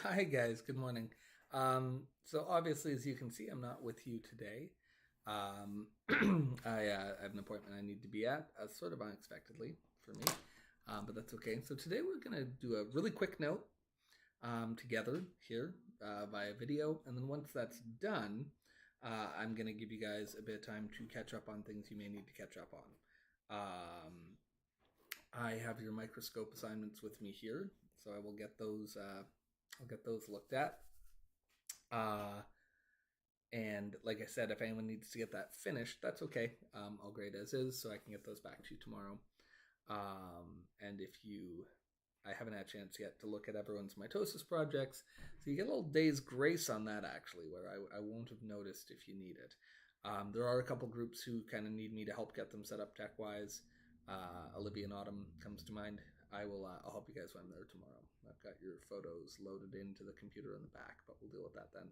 Hi guys, good morning. So obviously, as you can see, I'm not with you today. I have an appointment I need to be at, sort of unexpectedly for me, but that's okay. So today we're going to do a really quick note together here via video, and then once that's done, I'm going to give you guys a bit of time to catch up on things you may need to catch up on. I have your microscope assignments with me here, so I will get those. I'll get those looked at. And like I said, if anyone needs to get that finished, that's okay. I'll grade as is, so I can get those back to you tomorrow. And I haven't had a chance yet to look at everyone's mitosis projects, so you get a little day's grace on that actually, where I won't have noticed if you need it. There are a couple groups who kind of need me to help get them set up tech-wise. Olivia and Autumn comes to mind. I'll help you guys when I'm there tomorrow. I've got your photos loaded into the computer in the back, but we'll deal with that then.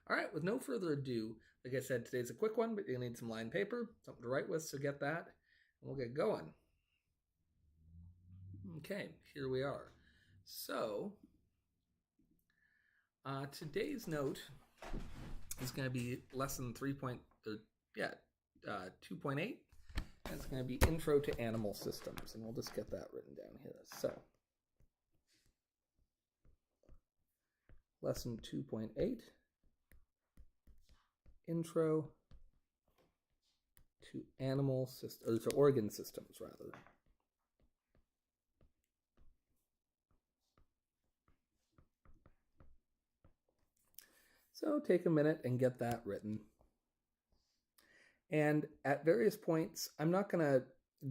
All right, with no further ado, like I said, today's a quick one, but you'll need some lined paper, something to write with, so get that, and we'll get going. Okay, here we are. So, today's note is going to be lesson 2.8. It's going to be Intro to Animal Systems, and we'll just get that written down here. So, lesson 2.8, Intro to Animal Systems, or to Organ Systems, rather. So, take a minute and get that written. And at various points, I'm not going to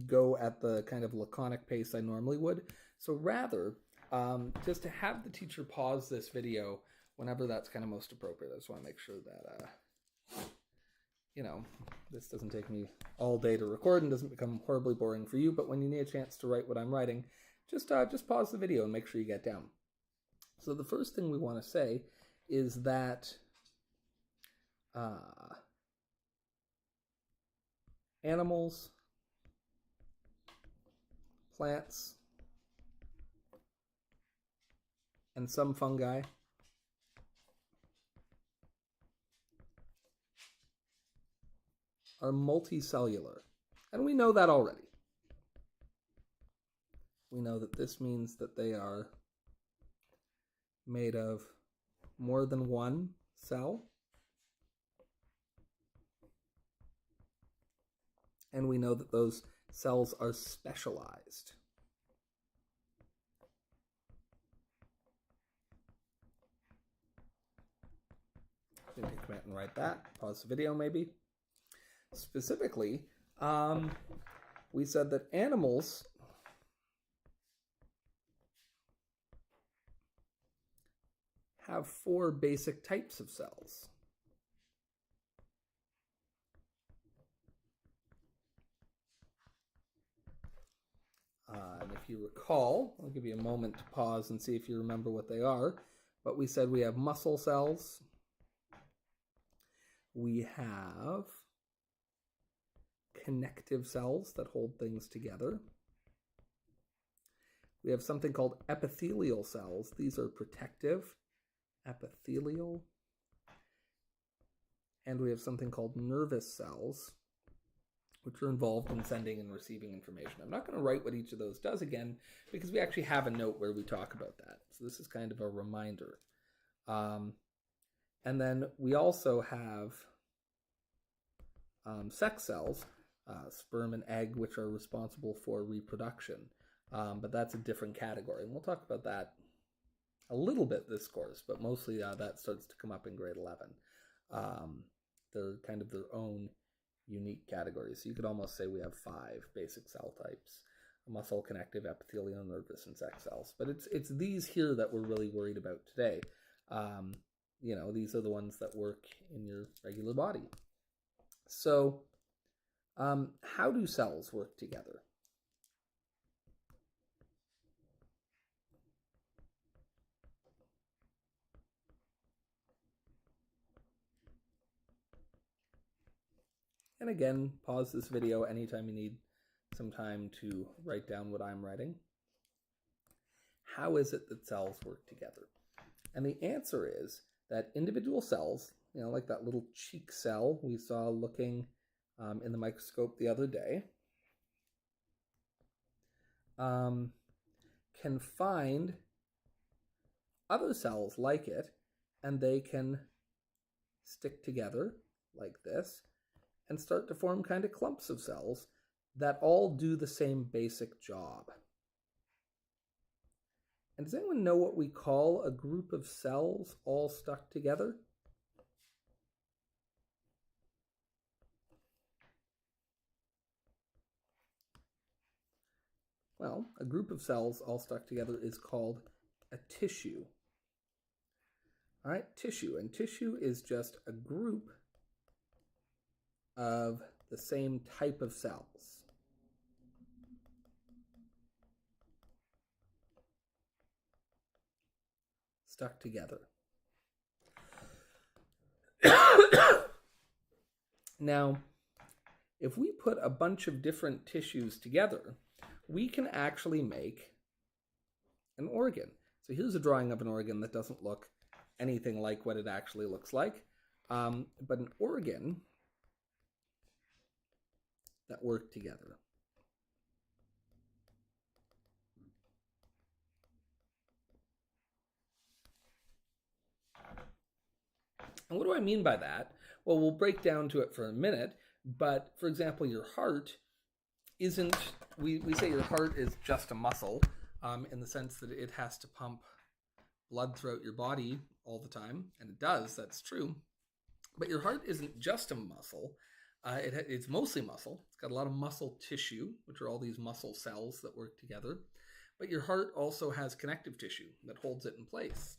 go at the kind of laconic pace I normally would. So rather, just to have the teacher pause this video whenever that's kind of most appropriate. I just want to make sure that, this doesn't take me all day to record and doesn't become horribly boring for you. But when you need a chance to write what I'm writing, just pause the video and make sure you get down. So the first thing we want to say is that animals, plants, and some fungi are multicellular. And we know that already. We know that this means that they are made of more than one cell. And we know that those cells are specialized. I'm going to come out and write that. Pause the video maybe. Specifically, we said that animals have 4 basic types of cells. And if you recall, I'll give you a moment to pause and see if you remember what they are. But we said we have muscle cells. We have connective cells that hold things together. We have something called epithelial cells. These are protective, epithelial. And we have something called nervous cells, which are involved in sending and receiving information. I'm not going to write what each of those does again, because we actually have a note where we talk about that. So this is kind of a reminder. And then we also have sex cells, sperm and egg, which are responsible for reproduction. But that's a different category. And we'll talk about that a little bit this course, but mostly that starts to come up in grade 11. They're kind of their own unique categories. So you could almost say we have 5 basic cell types: muscle, connective, epithelial, nervous, and sex cells. But it's these here that we're really worried about today. These are the ones that work in your regular body. So how do cells work together? And again, pause this video anytime you need some time to write down what I'm writing. How is it that cells work together? And the answer is that individual cells, like that little cheek cell we saw looking in the microscope the other day, can find other cells like it, and they can stick together like this and start to form kind of clumps of cells that all do the same basic job. And does anyone know what we call a group of cells all stuck together? Well, a group of cells all stuck together is called a tissue. All right, tissue. And tissue is just a group of the same type of cells. Stuck together. Now, if we put a bunch of different tissues together, we can actually make an organ. So here's a drawing of an organ that doesn't look anything like what it actually looks like, but an organ that work together. And what do I mean by that? Well, we'll break down to it for a minute, but for example, your heart isn't, we say your heart is just a muscle in the sense that it has to pump blood throughout your body all the time, and it does, that's true. But your heart isn't just a muscle. It's mostly muscle. It's got a lot of muscle tissue, which are all these muscle cells that work together. But your heart also has connective tissue that holds it in place.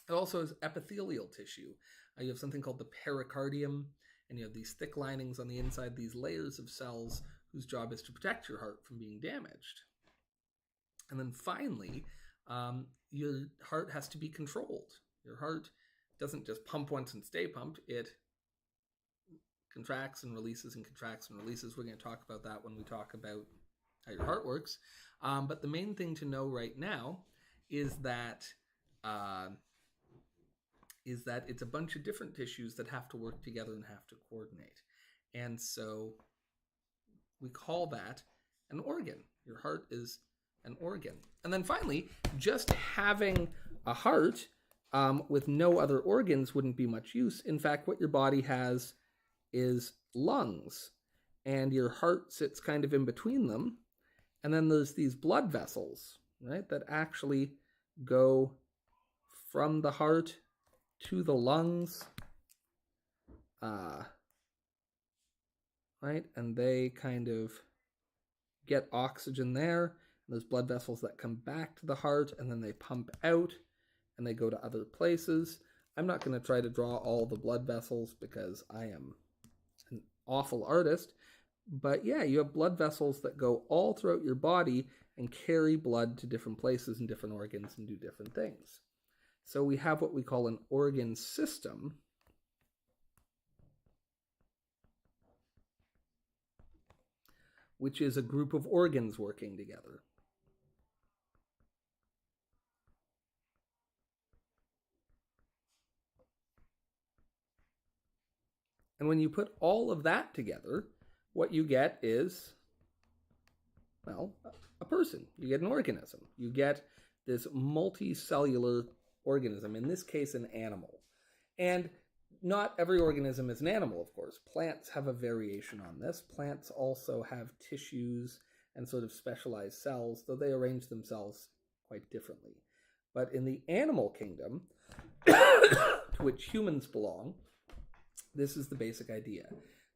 It also has epithelial tissue. You have something called the pericardium, and you have these thick linings on the inside, these layers of cells whose job is to protect your heart from being damaged. And then finally, your heart has to be controlled. Your heart doesn't just pump once and stay pumped. It contracts and releases and contracts and releases. We're going to talk about that when we talk about how your heart works. But the main thing to know right now is that it's a bunch of different tissues that have to work together and have to coordinate. And so we call that an organ. Your heart is an organ. And then finally, just having a heart with no other organs wouldn't be much use. In fact, what your body has is lungs, and your heart sits kind of in between them. And then there's these blood vessels, right, that actually go from the heart to the lungs, right? And they kind of get oxygen there. And there's blood vessels that come back to the heart, and then they pump out, and they go to other places. I'm not going to try to draw all the blood vessels because I am an awful artist. But yeah, you have blood vessels that go all throughout your body and carry blood to different places and different organs and do different things. So we have what we call an organ system, which is a group of organs working together. And when you put all of that together, what you get is, well, a person. You get an organism. You get this multicellular organism, in this case an animal. And not every organism is an animal, of course. Plants have a variation on this. Plants also have tissues and sort of specialized cells, though they arrange themselves quite differently. But in the animal kingdom, to which humans belong, this is the basic idea,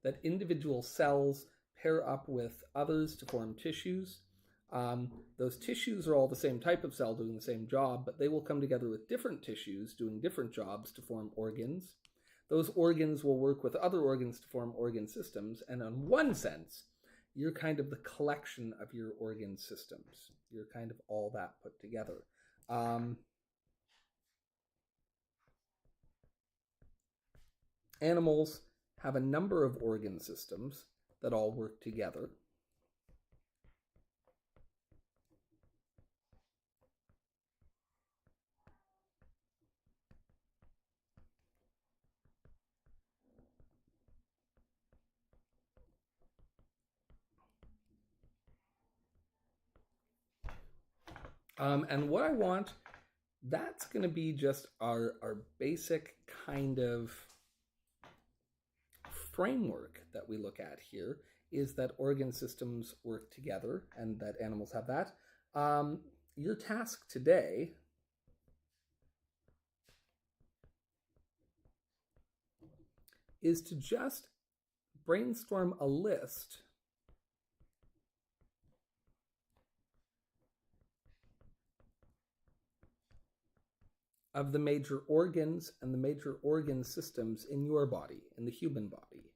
that individual cells pair up with others to form tissues. Those tissues are all the same type of cell doing the same job, but they will come together with different tissues doing different jobs to form organs. Those organs will work with other organs to form organ systems, and in one sense, you're kind of the collection of your organ systems. You're kind of all that put together. Animals have a number of organ systems that all work together. And what I want, that's going to be just our basic kind of framework that we look at here, is that organ systems work together and that animals have that. Your task today is to just brainstorm a list of the major organs and the major organ systems in your body, in the human body.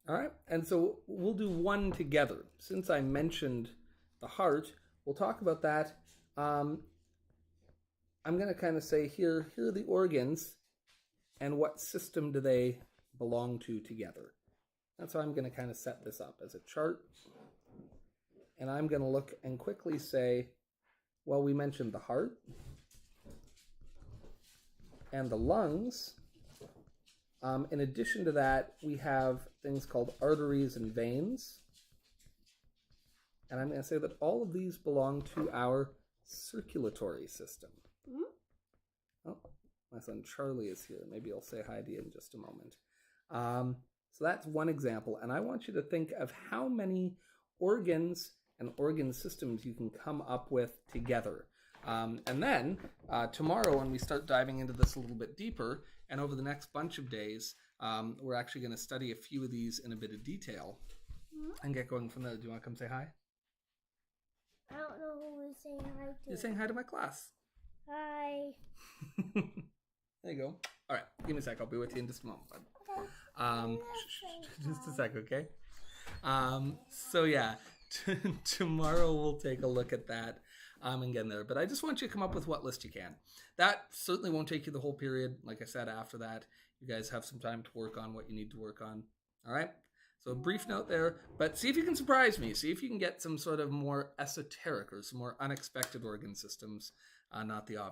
All right, and so we'll do one together. Since I mentioned the heart, we'll talk about that. I'm going to kind of say here are the organs and what system do they belong to together. That's how I'm going to kind of set this up as a chart. And I'm going to look and quickly say, well, we mentioned the heart and the lungs. In addition to that, we have things called arteries and veins. And I'm going to say that all of these belong to our circulatory system. Mm-hmm. Oh, my son Charlie is here. Maybe I'll say hi to you in just a moment. So that's one example. And I want you to think of how many organs and organ systems you can come up with together. And then tomorrow, when we start diving into this a little bit deeper, and over the next bunch of days, we're actually going to study a few of these in a bit of detail and get going from there. Do you want to come say hi? I don't know who we're saying hi to. You're saying hi to my class. Hi. There you go. All right, give me a sec. I'll be with you in just a moment. Okay. Just a sec, okay? So yeah, tomorrow we'll take a look at that and get in there. But I just want you to come up with what list you can. That certainly won't take you the whole period. Like I said, after that, you guys have some time to work on what you need to work on. All right? So a brief note there, but see if you can surprise me. See if you can get some sort of more esoteric or some more unexpected organ systems, not the obvious.